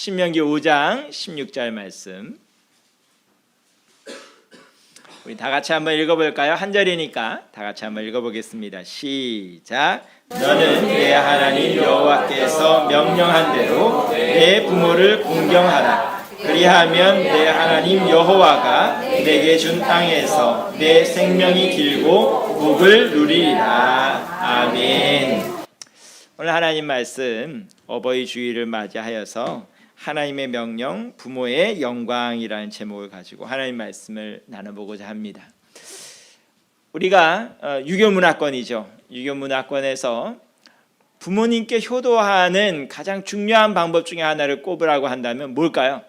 신명기 5장 16절 말씀 우리 다 같이 한번 읽어볼까요? 한 절이니까 다 같이 한번 읽어보겠습니다. 시작. 너는 내 하나님 여호와께서 명령한 대로 내 부모를 공경하라. 그리하면 내 하나님 여호와가 내게 준 땅에서 내 생명이 길고 복을 누리리라. 아멘. 오늘 하나님 말씀 어버이 주일을 맞이하여서 하나님의 명령, 부모의 영광이라는 제목을 가지고 하나님 말씀을 나눠보고자 합니다. 우리가 유교문화권이죠. 유교문화권에서 부모님께 효도하는 가장 중요한 방법 중에 하나를 꼽으라고 한다면 뭘까요?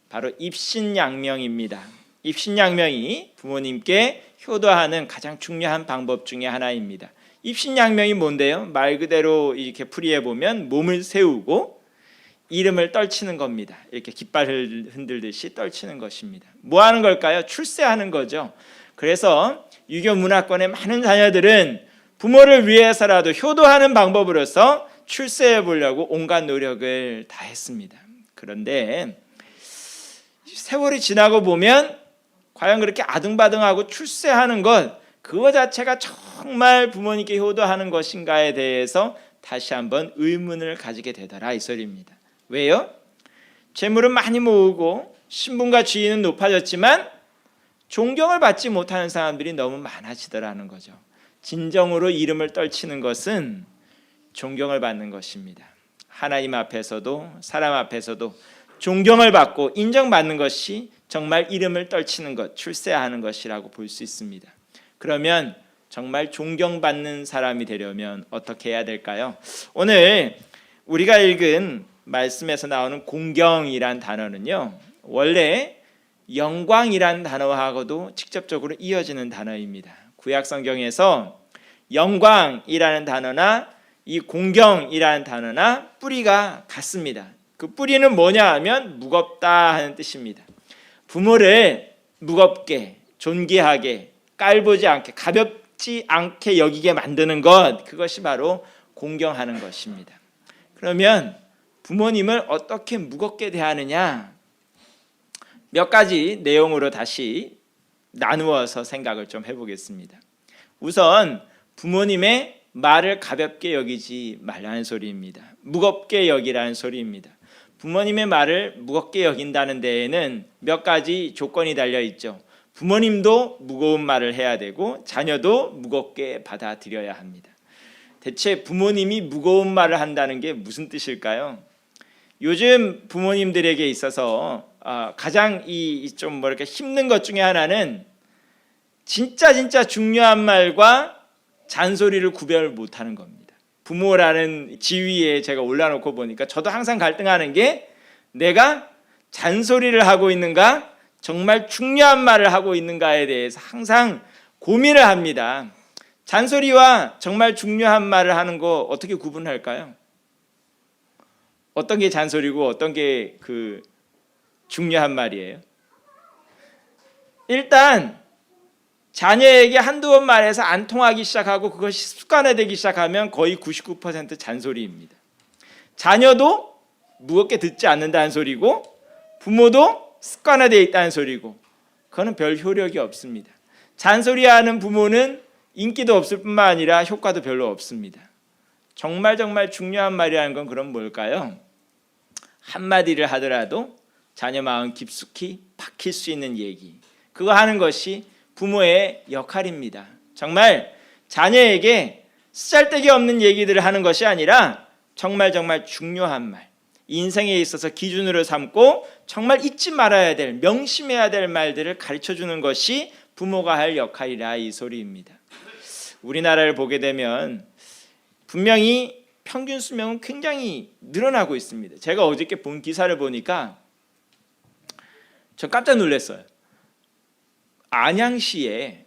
바로 입신양명입니다. 입신양명이 부모님께 효도하는 가장 중요한 방법 중에 하나입니다. 입신양명이 뭔데요? 말 그대로 이렇게 풀이해 보면 몸을 세우고 이름을 떨치는 겁니다. 이렇게 깃발을 흔들듯이 떨치는 것입니다. 뭐 하는 걸까요? 출세하는 거죠. 그래서 유교 문화권의 많은 자녀들은 부모를 위해서라도 효도하는 방법으로서 출세해 보려고 온갖 노력을 다했습니다. 그런데 세월이 지나고 보면 과연 그렇게 아등바등하고 출세하는 것 그거 자체가 정말 부모님께 효도하는 것인가에 대해서 다시 한번 의문을 가지게 되더라 이 소리입니다. 왜요? 재물은 많이 모으고 신분과 지위는 높아졌지만 존경을 받지 못하는 사람들이 너무 많아지더라는 거죠. 진정으로 이름을 떨치는 것은 존경을 받는 것입니다. 하나님 앞에서도 사람 앞에서도 존경을 받고 인정받는 것이 정말 이름을 떨치는 것, 출세하는 것이라고 볼 수 있습니다. 그러면 정말 존경받는 사람이 되려면 어떻게 해야 될까요? 오늘 우리가 읽은 말씀에서 나오는 공경이란 단어는요, 원래 영광이란 단어하고도 직접적으로 이어지는 단어입니다. 구약 성경에서 영광이라는 단어나 이 공경이라는 단어나 뿌리가 같습니다. 그 뿌리는 뭐냐 하면 무겁다 하는 뜻입니다. 부모를 무겁게, 존귀하게, 깔보지 않게, 가볍지 않게 여기게 만드는 것, 그것이 바로 공경하는 것입니다. 그러면 부모님을 어떻게 무겁게 대하느냐, 몇 가지 내용으로 다시 나누어서 생각을 좀 해보겠습니다. 우선 부모님의 말을 가볍게 여기지 말라는 소리입니다. 무겁게 여기라는 소리입니다. 부모님의 말을 무겁게 여긴다는 데에는 몇 가지 조건이 달려 있죠. 부모님도 무거운 말을 해야 되고 자녀도 무겁게 받아들여야 합니다. 대체 부모님이 무거운 말을 한다는 게 무슨 뜻일까요? 요즘 부모님들에게 있어서 가장 좀 뭐랄까 힘든 것 중에 하나는 진짜 중요한 말과 잔소리를 구별을 못하는 겁니다. 부모라는 지위에 제가 올라놓고 보니까 저도 항상 갈등하는 게 내가 잔소리를 하고 있는가 정말 중요한 말을 하고 있는가에 대해서 항상 고민을 합니다. 잔소리와 정말 중요한 말을 하는 거 어떻게 구분할까요? 어떤 게 잔소리고 어떤 게 그 중요한 말이에요? 일단 자녀에게 한두 번 말해서 안 통하기 시작하고 그것이 습관화되기 시작하면 거의 99% 잔소리입니다. 자녀도 무겁게 듣지 않는다는 소리고 부모도 습관화되어 있다는 소리고 그거는 별 효력이 없습니다. 잔소리하는 부모는 인기도 없을 뿐만 아니라 효과도 별로 없습니다. 정말 중요한 말이라는 건 그럼 뭘까요? 한마디를 하더라도 자녀 마음 깊숙이 박힐 수 있는 얘기, 그거 하는 것이 부모의 역할입니다. 정말 자녀에게 쓰잘데기 없는 얘기들을 하는 것이 아니라 정말 중요한 말, 인생에 있어서 기준으로 삼고 정말 잊지 말아야 될, 명심해야 될 말들을 가르쳐주는 것이 부모가 할 역할이라 이 소리입니다. 우리나라를 보게 되면 분명히 평균 수명은 굉장히 늘어나고 있습니다. 제가 어저께 본 기사를 보니까 저 깜짝 놀랐어요. 안양시에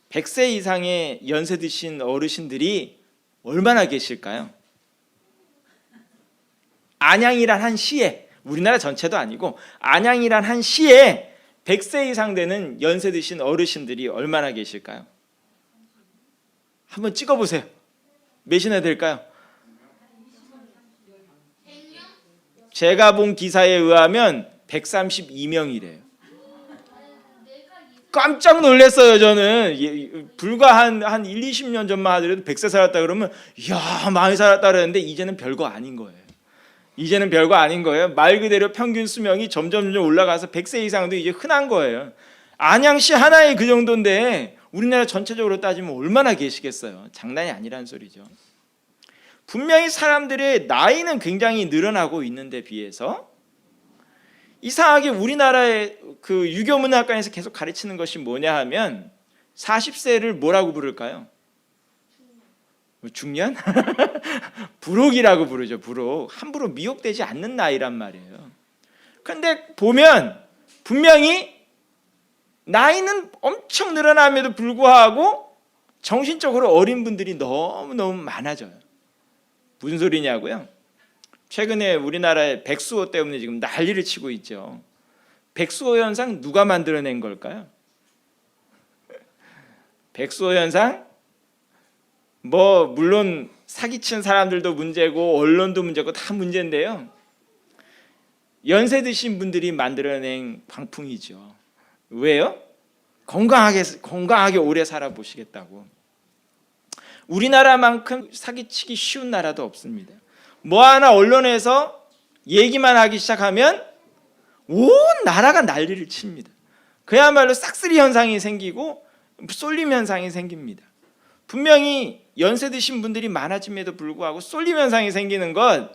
100세 이상의 연세 드신 어르신들이 얼마나 계실까요? 안양이란 한 시에, 우리나라 전체도 아니고 안양이란 한 시에 100세 이상 되는 연세 드신 어르신들이 얼마나 계실까요? 한번 찍어보세요. 몇이나 될까요? 제가 본 기사에 의하면 132명이래요. 깜짝 놀랐어요. 저는 불과 한 1, 20년 전만 하더라도 100세 살았다 그러면 이야 많이 살았다 그러는데 이제는 별거 아닌 거예요. 이제는 별거 아닌 거예요. 말 그대로 평균 수명이 점점 올라가서 100세 이상도 이제 흔한 거예요. 안양시 하나에 그 정도인데 우리나라 전체적으로 따지면 얼마나 계시겠어요. 장난이 아니란 소리죠. 분명히 사람들의 나이는 굉장히 늘어나고 있는데 비해서 이상하게 우리나라의 그 유교문학관에서 계속 가르치는 것이 뭐냐 하면 40세를 뭐라고 부를까요? 중년? 부록이라고 부르죠. 부록. 함부로 미혹되지 않는 나이란 말이에요. 그런데 보면 분명히 나이는 엄청 늘어남에도 불구하고 정신적으로 어린 분들이 너무너무 많아져요. 무슨 소리냐고요? 최근에 우리나라의 백수호 때문에 지금 난리를 치고 있죠. 백수호 현상 누가 만들어낸 걸까요? 백수호 현상? 물론 사기친 사람들도 문제고 언론도 문제고 다 문제인데요. 연세 드신 분들이 만들어낸 광풍이죠. 왜요? 건강하게 오래 살아보시겠다고. 우리나라만큼 사기치기 쉬운 나라도 없습니다. 뭐 하나 언론에서 얘기만 하기 시작하면 온 나라가 난리를 칩니다. 그야말로 싹쓸이 현상이 생기고 쏠림 현상이 생깁니다. 분명히 연세 드신 분들이 많아짐에도 불구하고 쏠림 현상이 생기는 것,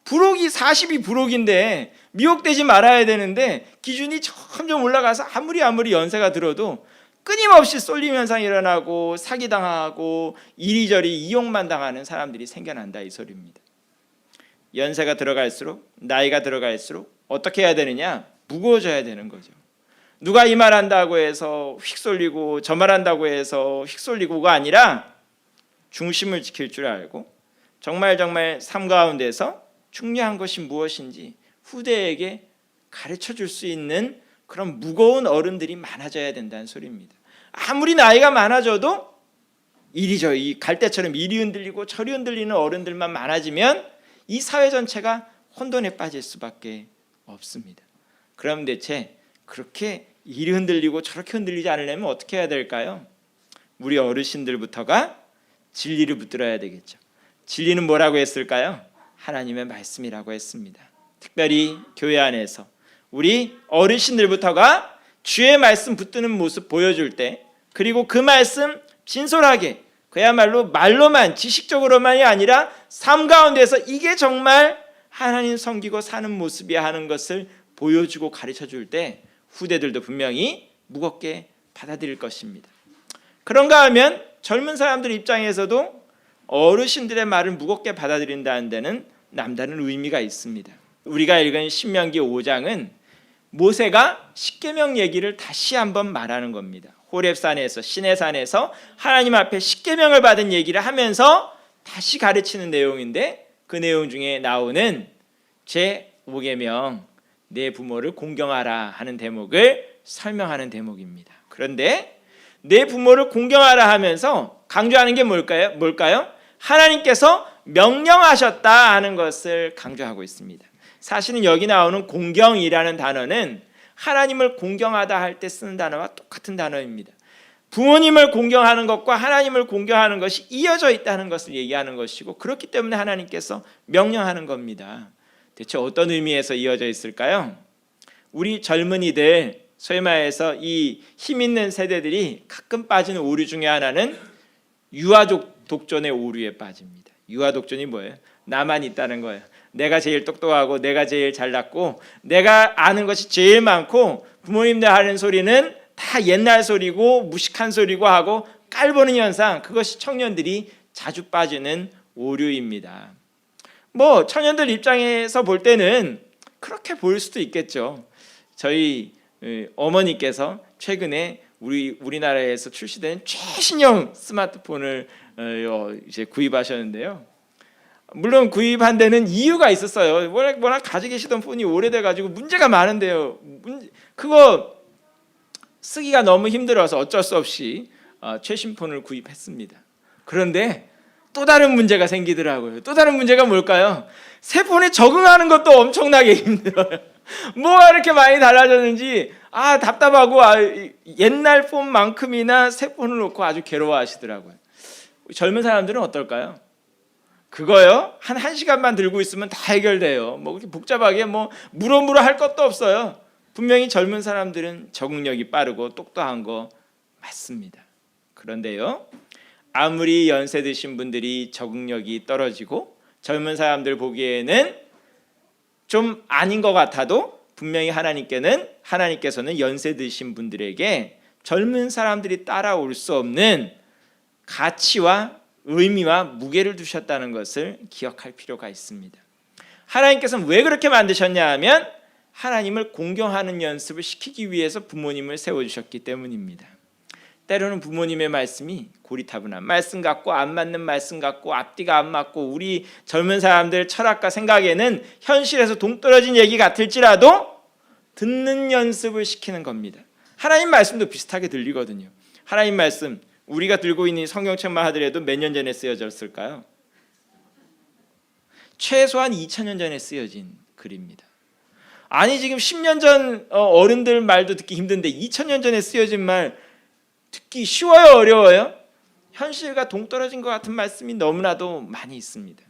부록이 40이 부록인데 미혹되지 말아야 되는데 기준이 점점 올라가서 아무리 연세가 들어도 끊임없이 쏠림 현상이 일어나고 사기당하고 이리저리 이용만 당하는 사람들이 생겨난다 이 소리입니다. 연세가 들어갈수록 나이가 들어갈수록 어떻게 해야 되느냐? 무거워져야 되는 거죠. 누가 이 말 한다고 해서 휙 쏠리고 저 말 한다고 해서 휙 쏠리고가 아니라 중심을 지킬 줄 알고 정말 삶 가운데서 중요한 것이 무엇인지 후대에게 가르쳐 줄 수 있는 그런 무거운 어른들이 많아져야 된다는 소리입니다. 아무리 나이가 많아져도 이리저리 갈대처럼 이리 흔들리고 저리 흔들리는 어른들만 많아지면 이 사회 전체가 혼돈에 빠질 수밖에 없습니다. 그럼 대체 그렇게 이리 흔들리고 저렇게 흔들리지 않으려면 어떻게 해야 될까요? 우리 어르신들부터가 진리를 붙들어야 되겠죠. 진리는 뭐라고 했을까요? 하나님의 말씀이라고 했습니다. 특별히 교회 안에서 우리 어르신들부터가 주의 말씀 붙드는 모습 보여줄 때, 그리고 그 말씀 진솔하게 그야말로 말로만 지식적으로만이 아니라 삶 가운데서 이게 정말 하나님 섬기고 사는 모습이야 하는 것을 보여주고 가르쳐줄 때 후대들도 분명히 무겁게 받아들일 것입니다. 그런가 하면 젊은 사람들 입장에서도 어르신들의 말을 무겁게 받아들인다는 데는 남다른 의미가 있습니다. 우리가 읽은 신명기 5장은 모세가 십계명 얘기를 다시 한번 말하는 겁니다. 호렙산에서 시내산에서 하나님 앞에 십계명을 받은 얘기를 하면서 다시 가르치는 내용인데, 그 내용 중에 나오는 제5계명 내 부모를 공경하라 하는 대목을 설명하는 대목입니다. 그런데 내 부모를 공경하라 하면서 강조하는 게 뭘까요? 하나님께서 명령하셨다 하는 것을 강조하고 있습니다. 사실은 여기 나오는 공경이라는 단어는 하나님을 공경하다 할 때 쓰는 단어와 똑같은 단어입니다. 부모님을 공경하는 것과 하나님을 공경하는 것이 이어져 있다는 것을 얘기하는 것이고, 그렇기 때문에 하나님께서 명령하는 겁니다. 대체 어떤 의미에서 이어져 있을까요? 우리 젊은이들, 소위 말해서 이 힘 있는 세대들이 가끔 빠지는 오류 중에 하나는 유아독존의 오류에 빠집니다. 유아독존이 뭐예요? 나만 있다는 거예요. 내가 제일 똑똑하고 내가 제일 잘났고 내가 아는 것이 제일 많고 부모님들 하는 소리는 다 옛날 소리고 무식한 소리고 하고 깔보는 현상, 그것이 청년들이 자주 빠지는 오류입니다. 청년들 입장에서 볼 때는 그렇게 보일 수도 있겠죠. 저희 어머니께서 최근에 우리나라에서 출시된 최신형 스마트폰을 이제 구입하셨는데요. 물론 구입한 데는 이유가 있었어요. 워낙 가지고 계시던 폰이 오래돼가지고 문제가 많은데요. 그거 쓰기가 너무 힘들어서 어쩔 수 없이 최신 폰을 구입했습니다. 그런데 또 다른 문제가 생기더라고요. 또 다른 문제가 뭘까요? 새 폰에 적응하는 것도 엄청나게 힘들어요. 뭐가 이렇게 많이 달라졌는지 답답하고 옛날 폰만큼이나 새 폰을 놓고 아주 괴로워하시더라고요. 젊은 사람들은 어떨까요? 그거요? 한 1시간만 들고 있으면 다 해결돼요. 뭐 그렇게 복잡하게 물어 할 것도 없어요. 분명히 젊은 사람들은 적응력이 빠르고 똑똑한 거 맞습니다. 그런데요, 아무리 연세 드신 분들이 적응력이 떨어지고 젊은 사람들 보기에는 좀 아닌 것 같아도 분명히 하나님께서는 연세 드신 분들에게 젊은 사람들이 따라올 수 없는 가치와 의미와 무게를 두셨다는 것을 기억할 필요가 있습니다. 하나님께서는 왜 그렇게 만드셨냐 하면 하나님을 공경하는 연습을 시키기 위해서 부모님을 세워주셨기 때문입니다. 때로는 부모님의 말씀이 고리타분한 말씀 같고 안 맞는 말씀 같고 앞뒤가 안 맞고 우리 젊은 사람들 철학과 생각에는 현실에서 동떨어진 얘기 같을지라도 듣는 연습을 시키는 겁니다. 하나님 말씀도 비슷하게 들리거든요. 하나님 말씀 우리가 들고 있는 성경책만 하더라도 몇 년 전에 쓰여졌을까요? 최소한 2000년 전에 쓰여진 글입니다. 아니 지금 10년 전 어른들 말도 듣기 힘든데 2000년 전에 쓰여진 말 듣기 쉬워요, 어려워요? 현실과 동떨어진 것 같은 말씀이 너무나도 많이 있습니다.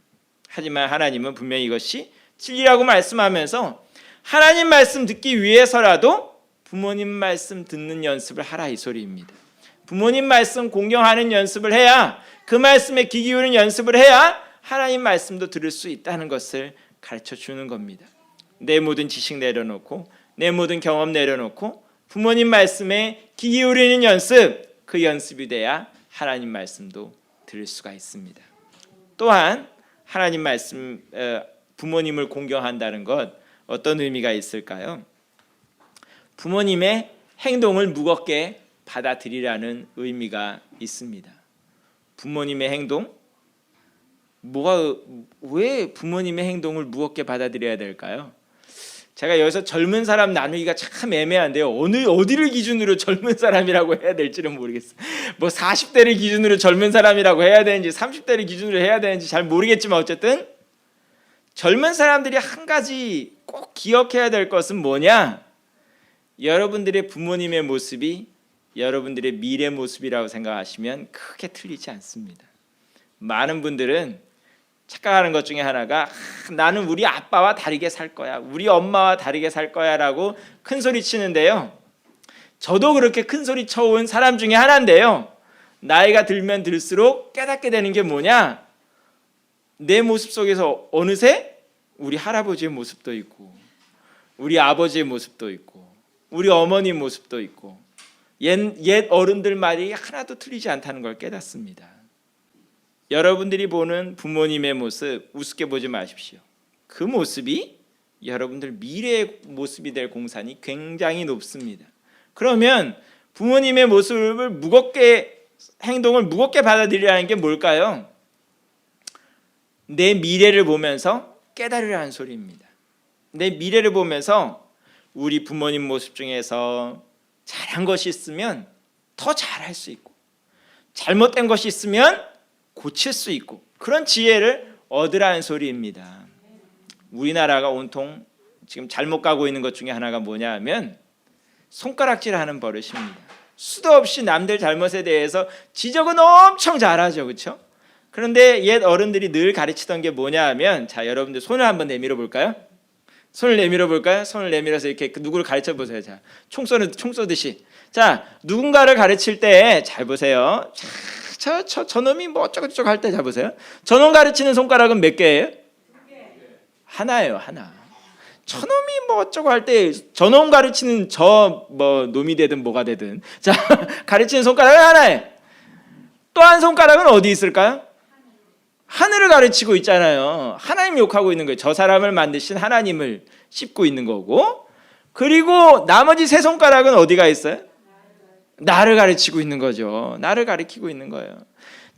하지만 하나님은 분명히 이것이 진리라고 말씀하면서 하나님 말씀 듣기 위해서라도 부모님 말씀 듣는 연습을 하라 이 소리입니다. 부모님 말씀 공경하는 연습을 해야, 그 말씀에 귀 기울이는 연습을 해야 하나님 말씀도 들을 수 있다는 것을 가르쳐 주는 겁니다. 내 모든 지식 내려놓고 내 모든 경험 내려놓고 부모님 말씀에 귀 기울이는 연습, 그 연습이 돼야 하나님 말씀도 들을 수가 있습니다. 또한 하나님 말씀, 부모님을 공경한다는 것 어떤 의미가 있을까요? 부모님의 행동을 무겁게 받아들이라는 의미가 있습니다. 부모님의 행동? 왜 부모님의 행동을 무겁게 받아들여야 될까요? 제가 여기서 젊은 사람 나누기가 참 애매한데요. 어디를 기준으로 젊은 사람이라고 해야 될지는 모르겠어요. 40대를 기준으로 젊은 사람이라고 해야 되는지 30대를 기준으로 해야 되는지 잘 모르겠지만 어쨌든 젊은 사람들이 한 가지 꼭 기억해야 될 것은 뭐냐? 여러분들의 부모님의 모습이 여러분들의 미래 모습이라고 생각하시면 크게 틀리지 않습니다. 많은 분들은 착각하는 것 중에 하나가 나는 우리 아빠와 다르게 살 거야, 우리 엄마와 다르게 살 거야 라고 큰 소리 치는데요, 저도 그렇게 큰 소리 쳐온 사람 중에 하나인데요, 나이가 들면 들수록 깨닫게 되는 게 뭐냐, 내 모습 속에서 어느새 우리 할아버지의 모습도 있고 우리 아버지의 모습도 있고 우리 어머니 모습도 있고 옛 어른들 말이 하나도 틀리지 않다는 걸 깨닫습니다. 여러분들이 보는 부모님의 모습 우습게 보지 마십시오. 그 모습이 여러분들 미래의 모습이 될 공산이 굉장히 높습니다. 그러면 부모님의 모습을 행동을 무겁게 받아들이라는 게 뭘까요? 내 미래를 보면서 깨달으라는 소리입니다. 내 미래를 보면서 우리 부모님 모습 중에서 잘한 것이 있으면 더 잘할 수 있고 잘못된 것이 있으면 고칠 수 있고 그런 지혜를 얻으라는 소리입니다. 우리나라가 온통 지금 잘못 가고 있는 것 중에 하나가 뭐냐 하면 손가락질하는 버릇입니다. 수도 없이 남들 잘못에 대해서 지적은 엄청 잘하죠, 그렇죠? 그런데 옛 어른들이 늘 가르치던 게 뭐냐 하면, 자 여러분들 손을 한번 내밀어 볼까요? 손을 내밀어 볼까요? 손을 내밀어서 이렇게 누구를 가르쳐 보세요. 자, 총 쏘듯이. 자, 누군가를 가르칠 때 잘 보세요. 저놈이 뭐 어쩌고저쩌고 할 때 잘 보세요. 저놈 가르치는 손가락은 몇 개예요? 하나예요, 하나. 저놈이 뭐 어쩌고 할 때 저놈 가르치는 놈이 되든 뭐가 되든 자 가르치는 손가락은 하나예요. 또 한 손가락은 어디 있을까요? 하늘을 가르치고 있잖아요. 하나님 욕하고 있는 거예요. 저 사람을 만드신 하나님을 씹고 있는 거고, 그리고 나머지 세 손가락은 어디가 있어요? 나를 가르치고 있는 거죠. 나를 가르치고 있는 거예요.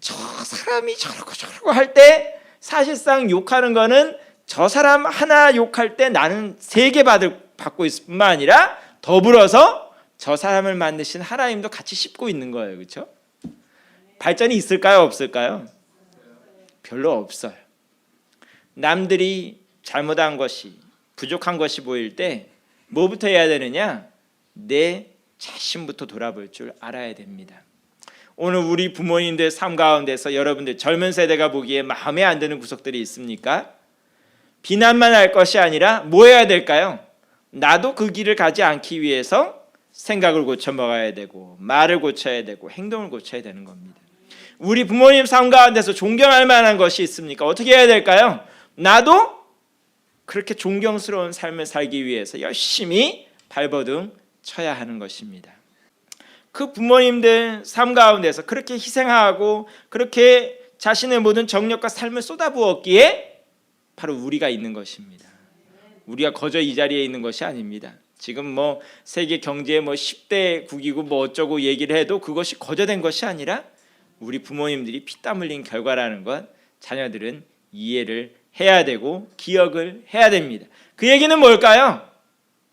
저 사람이 저러고 할 때 사실상 욕하는 거는 저 사람 하나 욕할 때 나는 3개 받고 있을 뿐만 아니라 더불어서 저 사람을 만드신 하나님도 같이 씹고 있는 거예요. 그렇죠? 발전이 있을까요? 없을까요? 별로 없어요. 남들이 잘못한 것이, 부족한 것이 보일 때 뭐부터 해야 되느냐? 내 자신부터 돌아볼 줄 알아야 됩니다. 오늘 우리 부모님들 삶 가운데서 여러분들 젊은 세대가 보기에 마음에 안 드는 구석들이 있습니까? 비난만 할 것이 아니라 뭐 해야 될까요? 나도 그 길을 가지 않기 위해서 생각을 고쳐 먹어야 되고, 말을 고쳐야 되고, 행동을 고쳐야 되는 겁니다. 우리 부모님 삶 가운데서 존경할 만한 것이 있습니까? 어떻게 해야 될까요? 나도 그렇게 존경스러운 삶을 살기 위해서 열심히 발버둥 쳐야 하는 것입니다. 그 부모님들 삶 가운데서 그렇게 희생하고 그렇게 자신의 모든 정력과 삶을 쏟아부었기에 바로 우리가 있는 것입니다. 우리가 거저 이 자리에 있는 것이 아닙니다. 지금 뭐 세계 경제의 10대 국이고 뭐 어쩌고 얘기를 해도 그것이 거저된 것이 아니라 우리 부모님들이 피땀 흘린 결과라는 것 자녀들은 이해를 해야 되고 기억을 해야 됩니다. 그 얘기는 뭘까요?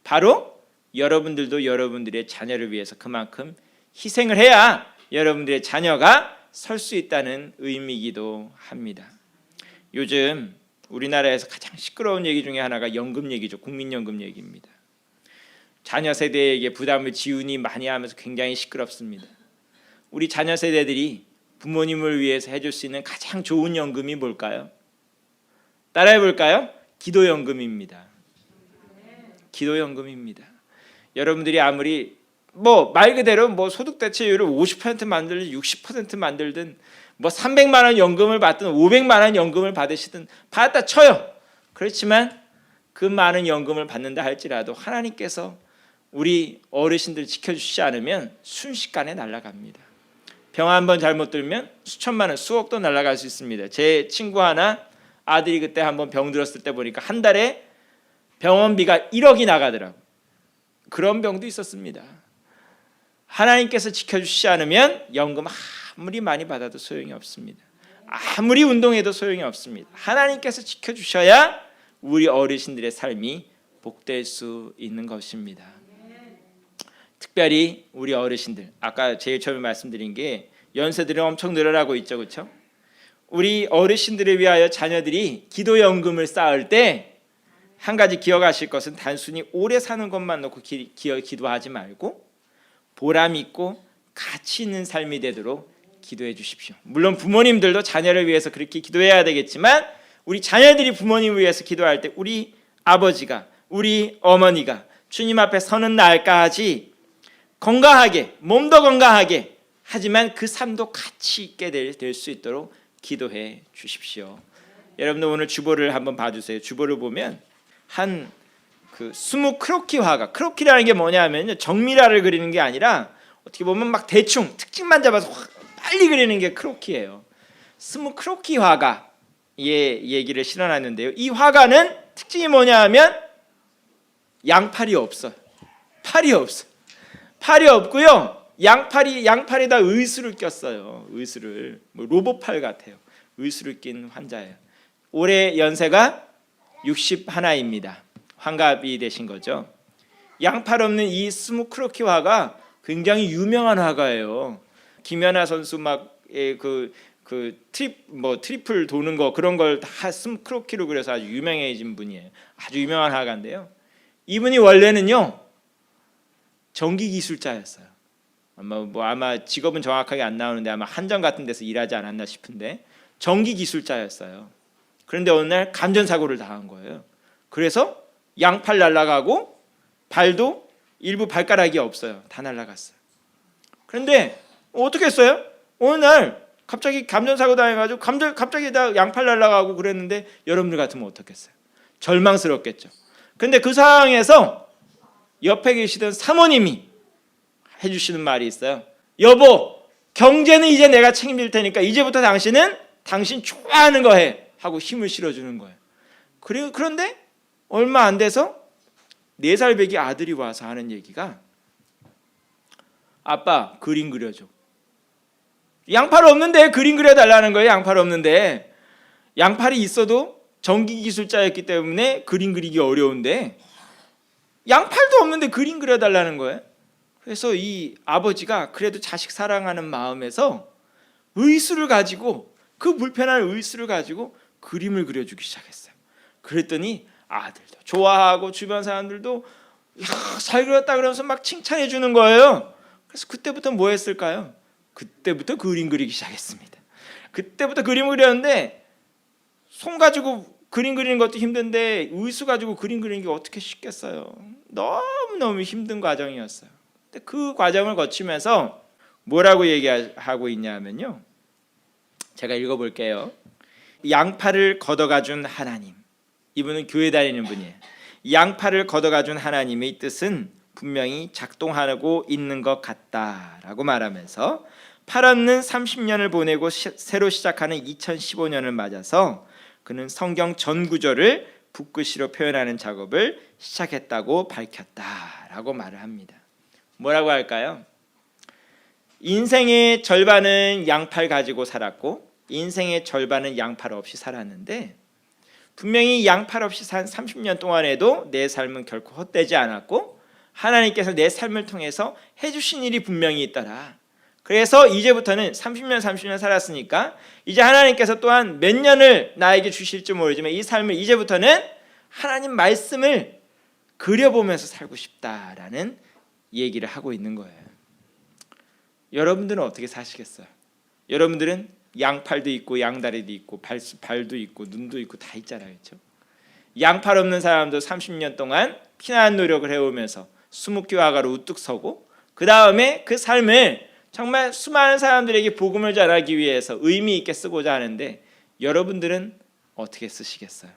바로 여러분들도 여러분들의 자녀를 위해서 그만큼 희생을 해야 여러분들의 자녀가 설 수 있다는 의미이기도 합니다. 요즘 우리나라에서 가장 시끄러운 얘기 중에 하나가 연금 얘기죠. 국민연금 얘기입니다. 자녀 세대에게 부담을 지우니 많이 하면서 굉장히 시끄럽습니다. 우리 자녀 세대들이 부모님을 위해서 해줄 수 있는 가장 좋은 연금이 뭘까요? 따라해 볼까요? 기도연금입니다. 기도연금입니다. 여러분들이 아무리 말 그대로 소득 대체율을 50% 만들든 60% 만들든 300만 원 연금을 받든 500만 원 연금을 받으시든 받았다 쳐요. 그렇지만 그 많은 연금을 받는다 할지라도 하나님께서 우리 어르신들 지켜주시지 않으면 순식간에 날아갑니다. 병 한 번 잘못 들면 수천만 원, 수억도 날아갈 수 있습니다. 제 친구 하나 아들이 그때 한번 병 들었을 때 보니까 한 달에 병원비가 1억이 나가더라고. 그런 병도 있었습니다. 하나님께서 지켜주시지 않으면 연금 아무리 많이 받아도 소용이 없습니다. 아무리 운동해도 소용이 없습니다. 하나님께서 지켜주셔야 우리 어르신들의 삶이 복될 수 있는 것입니다. 특별히 우리 어르신들, 아까 제일 처음에 말씀드린 게 연세들이 엄청 늘어나고 있죠, 그렇죠? 우리 어르신들을 위하여 자녀들이 기도연금을 쌓을 때 한 가지 기억하실 것은 단순히 오래 사는 것만 놓고 기도하지 말고 보람 있고 가치 있는 삶이 되도록 기도해 주십시오. 물론 부모님들도 자녀를 위해서 그렇게 기도해야 되겠지만 우리 자녀들이 부모님을 위해서 기도할 때 우리 아버지가, 우리 어머니가 주님 앞에 서는 날까지 건강하게, 몸도 건강하게, 하지만 그 삶도 가치 있게 될 수 있도록 기도해 주십시오. 여러분들 오늘 주보를 한번 봐주세요. 주보를 보면 한 스무 크로키 화가, 크로키라는 게 뭐냐면요, 정밀화를 그리는 게 아니라 어떻게 보면 막 대충 특징만 잡아서 빨리 그리는 게 크로키예요. 스무 크로키 화가 얘기를 실어놨는데요. 이 화가는 특징이 뭐냐 하면 양팔이 없어요. 팔이 없어요. 팔이 없고요. 양팔에다 의수를 꼈어요. 의수를 로봇팔 같아요. 의수를 낀 환자예요. 올해 연세가 61입니다. 환갑이 되신 거죠. 양팔 없는 이 스무 크로키 화가 굉장히 유명한 화가예요. 김연아 선수 트리플 도는 거 그런 걸 다 스무 크로키로 그려서 아주 유명해진 분이에요. 아주 유명한 화가인데요. 이분이 원래는요 전기 기술자였어요. 아마 직업은 정확하게 안 나오는데 아마 한전 같은 데서 일하지 않았나 싶은데 전기 기술자였어요. 그런데 어느 날 감전사고를 당한 거예요. 그래서 양팔 날아가고 발도 일부 발가락이 없어요. 다 날아갔어요. 그런데 어떻게 했어요? 어느 날 갑자기 감전사고 당해가지고 갑자기 다 양팔 날아가고 그랬는데 여러분들 같으면 어떻겠어요? 절망스럽겠죠. 그런데 그 상황에서 옆에 계시던 사모님이 해주시는 말이 있어요. 여보, 경제는 이제 내가 책임질 테니까 이제부터 당신은 당신 좋아하는 거 해 하고 힘을 실어주는 거예요. 그런데 얼마 안 돼서 4살 배기 아들이 와서 하는 얘기가 아빠 그림 그려줘. 양팔 없는데 그림 그려달라는 거예요. 양팔 없는데. 양팔이 있어도 전기 기술자였기 때문에 그림 그리기 어려운데 양팔도 없는데 그림 그려달라는 거예요. 그래서 이 아버지가 그래도 자식 사랑하는 마음에서 의수를 가지고 그 불편한 의수를 가지고 그림을 그려주기 시작했어요. 그랬더니 아들도 좋아하고 주변 사람들도 잘 그렸다 그러면서 막 칭찬해 주는 거예요. 그래서 그때부터 뭐 했을까요? 그때부터 그림 그리기 시작했습니다. 그때부터 그림을 그렸는데 손 가지고 그림 그리는 것도 힘든데 의수 가지고 그림 그리는 게 어떻게 쉽겠어요. 너무너무 힘든 과정이었어요. 근데 그 과정을 거치면서 뭐라고 얘기하고 있냐면요, 제가 읽어볼게요. 양팔을 걷어가준 하나님, 이분은 교회 다니는 분이에요. 양팔을 걷어가준 하나님의 뜻은 분명히 작동하고 있는 것 같다라고 말하면서 팔 없는 30년을 보내고 새로 시작하는 2015년을 맞아서 그는 성경 전 구절을 붓글씨로 표현하는 작업을 시작했다고 밝혔다라고 말을 합니다. 뭐라고 할까요? 인생의 절반은 양팔 가지고 살았고 인생의 절반은 양팔 없이 살았는데 분명히 양팔 없이 산 30년 동안에도 내 삶은 결코 헛되지 않았고 하나님께서 내 삶을 통해서 해주신 일이 분명히 있더라. 그래서 이제부터는 30년 살았으니까 이제 하나님께서 또한 몇 년을 나에게 주실지 모르지만 이 삶을 이제부터는 하나님 말씀을 그려보면서 살고 싶다라는 얘기를 하고 있는 거예요. 여러분들은 어떻게 사시겠어요? 여러분들은 양팔도 있고 양다리도 있고 발도 있고 눈도 있고 다 있잖아요. 그렇죠? 양팔 없는 사람도 30년 동안 피나는 노력을 해오면서 수묵교화가로 우뚝 서고 그 다음에 그 삶을 정말 수많은 사람들에게 복음을 전하기 위해서 의미 있게 쓰고자 하는데 여러분들은 어떻게 쓰시겠어요?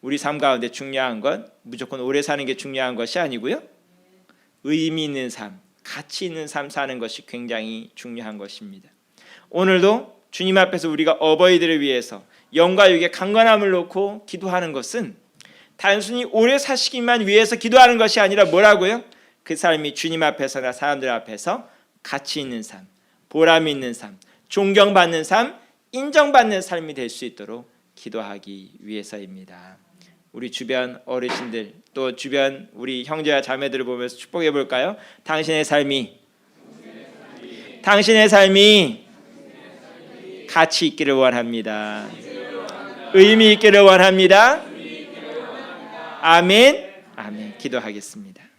우리 삶 가운데 중요한 건 무조건 오래 사는 게 중요한 것이 아니고요, 의미 있는 삶, 가치 있는 삶 사는 것이 굉장히 중요한 것입니다. 오늘도 주님 앞에서 우리가 어버이들을 위해서 영과 육의 강건함을 놓고 기도하는 것은 단순히 오래 사시기만 위해서 기도하는 것이 아니라 뭐라고요? 그 삶이 주님 앞에서나 사람들 앞에서 가치 있는 삶, 보람 있는 삶, 존경받는 삶, 인정받는 삶이 될 수 있도록 기도하기 위해서입니다. 우리 주변 어르신들 또 주변 우리 형제와 자매들을 보면서 축복해 볼까요? 당신의 삶이 가치 있기를 원합니다. 의미 있기를 원합니다. 아멘. 아멘. 기도하겠습니다.